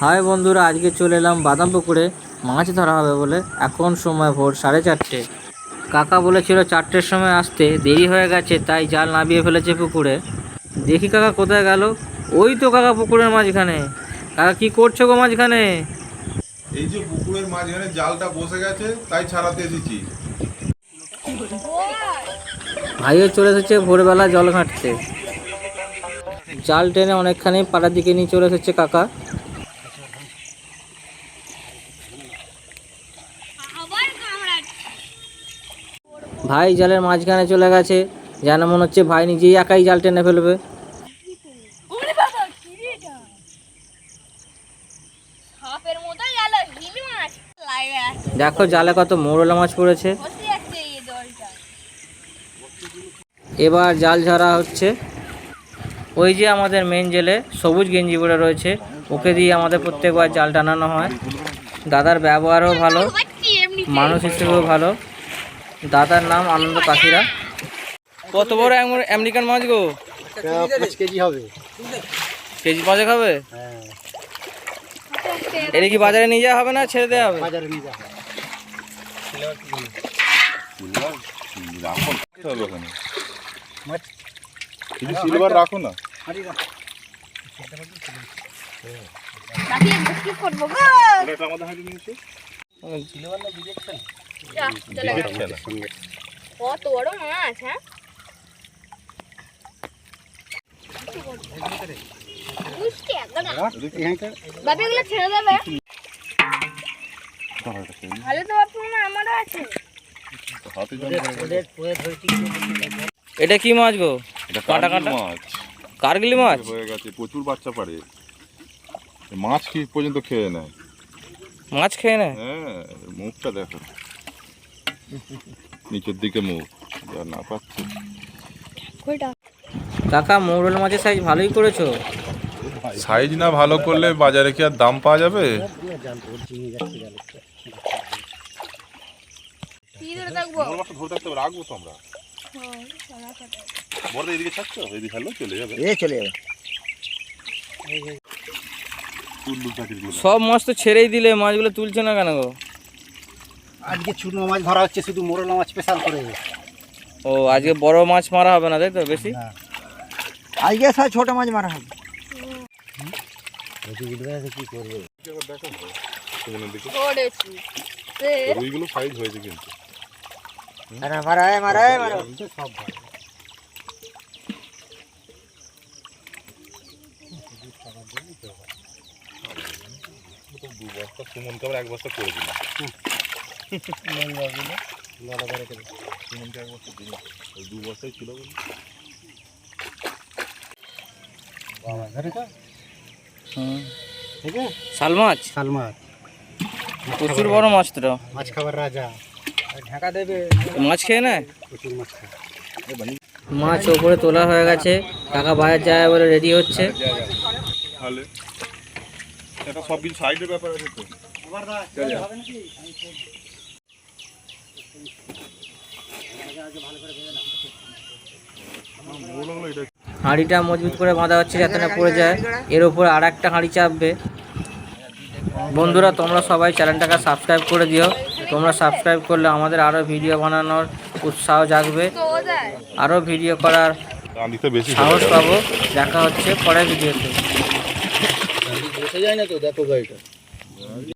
High বন্ধুরা, আজকে চলে এলাম বাদাম পুকুরে মাছ ধরা হবে বলে। এখন সময় ভোর 4:30। কাকা বলেছিল 4টের সময় আসতে, দেরি হয়ে গেছে তাই জাল নামিয়ে ফেলেছে পুকুরে। দেখি কাকা কোথায় গেল। ওই তো কাকা পুকুরের মাঝখানে। কাকা কি করছো গো মাঝখানে? এই যে পুকুরের মাঝখানে জালটা বসে গেছে তাই ছাড়াতে এসেছি। ভাইও চলে এসেছে ভোরবেলা জল ঘাঁটতে। জাল টেনে অনেকখানি পাড়ার দিকে নিয়ে চলে এসেছে কাকা। ভাই জালের মাঝখানে চলে গেছে, যেন মনে হচ্ছে ভাই নিজেই একাই জাল টেনে ফেলবে। দেখো জালে কত মৌরলা মাছ পড়েছে। এবার জাল ঝরা হচ্ছে। ওই যে আমাদের মেন জেলে সবুজ গেঞ্জি পরে রয়েছে, ওকে দিয়ে আমাদের প্রত্যেকবার জাল টানানো হয়। দাদার ব্যবহারও ভালো, মানুষ হিসেবেও ভালো। দাদার নাম আনন্দ পাখিরা। কত বড় আমেরিকান মাছ গো? 5 কেজি হবে। কেজি 5 খাবে? হ্যাঁ, এটা কি বাজারে নিয়ে যাওয়া হবে না ছেড়ে দেওয়া হবে? বাজারে নিয়ে যাওয়া হবে। মাছ কিছু সিলভার রাখো না। এটা আমাদের হাতে নিয়েছে। সিলভার না ডিরেকশন? কত বড় মাছ, হ্যাঁ? বুঝতে একদম বাবা এগুলো ছেড়ে দেবে। ভালো তো বাপু, আমারও আছে। হাতে জল এটা কি মাছ গো? এটা কাঁটা কাটা কাঁটা মাছ কারগিলি মাছ হয়ে গেছে, প্রচুর বাচ্চা পারে। মাছ কি পর্যন্ত খেয়ে নেয়। মাছ খেয়ে নেয়? হ্যাঁ, মুখটা দেখো, নিচের দিকে মুখ, যা না পাচ্ছে। কাকা মৌরলা মাছের সাইজ ভালোই করেছো। সাইজ না ভালো করলে বাজারে কি আর দাম পাওয়া যাবে? জাল ধরছি নিয়ে যাচ্ছি জালে। কি ধরে থাকবো? ধরে থাকতে রাখবো তো আমরা। বড় এদিকে থাকছো, এদিকে হ্যালো চলে যাবে। চলে যাবে। সব মাছ তো ছেড়েই দিলে, মাছগুলো তুলছে না কেন গো? আজকে চুনো মাছ ধরা হচ্ছে, শুধু মোরলা মাছ স্পেশাল করে। ও, আজকে বড় মাছ মারা হবে না তাই তো? বেশি আজকে সব ছোট মাছ মারা হবে। কি করবে? ধরেছি। রুইগুলো সাইজ হয়েছে কিন্তু। সব ভালো। দু বস্তা সুমনকে আমরা 1 বস্তা করে দিলাম। সুমনকে 1 বস্তা দিলাম, ওই 2 বস্তাই ছিল বলে। শাল মাছ, শাল মাছ প্রচুর বড় মাছ তো। মাছ খাবার রাজা। ঢাকা দেবে, মাছ খেয়ে নেয়। প্রচুর মাছ খায়। মাছ ওপরে তোলা হয়ে গেছে, কাকা বাজার যায় বলে রেডি হচ্ছে। তাহলে এটা সব কিছু সাইডের ব্যাপার আছে তো। হাঁড়িটা মজবুত করে বাঁধা হচ্ছে যাতে না পড়ে যায়। এর উপরে আর একটা হাঁড়ি চাপবে। বন্ধুরা, তোমরা সবাই চ্যানেলটাকে সাবস্ক্রাইব করে দিও। তোমরা সাবস্ক্রাইব করলে আমাদের আরও ভিডিও বানানোর উৎসাহ জাগবে, আরও ভিডিও করার সাহস পাবো। দেখা হচ্ছে পরের ভিডিওতে। বসে যায় না তো, দেখো গাড়িটা।